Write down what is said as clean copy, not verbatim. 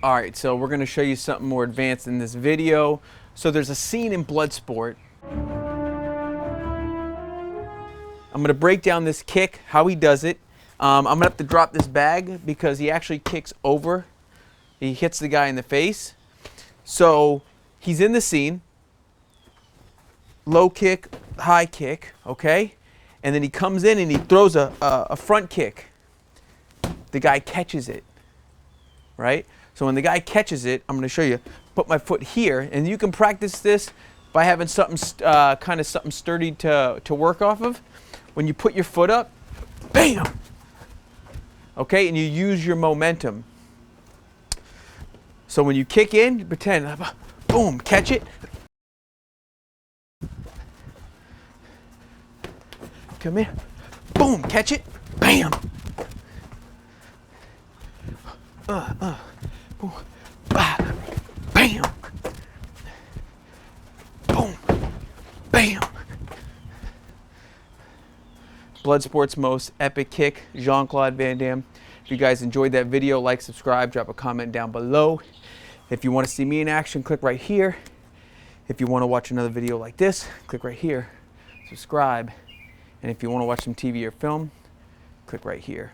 Alright, so we're going to show you something more advanced in this video. So there's a scene in Bloodsport. I'm going to break down this kick, how he does it. I'm going to have to drop this bag because he actually kicks over. He hits the guy in the face. So he's in the scene. Low kick, high kick, okay? And then he comes in and he throws a front kick. The guy catches it, right? So when the guy catches it, I'm going to show you, put my foot here, and you can practice this by having something, kind of something sturdy to work off of. When you put your foot up, bam! Okay, and you use your momentum. So when you kick in, you pretend, boom, catch it. Come here, boom, catch it, bam! Boom, bam! Boom, bam! Bloodsport's most epic kick, Jean Claude Van Damme. If you guys enjoyed that video, like, subscribe, drop a comment down below. If you want to see me in action, click right here. If you want to watch another video like this, click right here, subscribe. And if you want to watch some TV or film, click right here.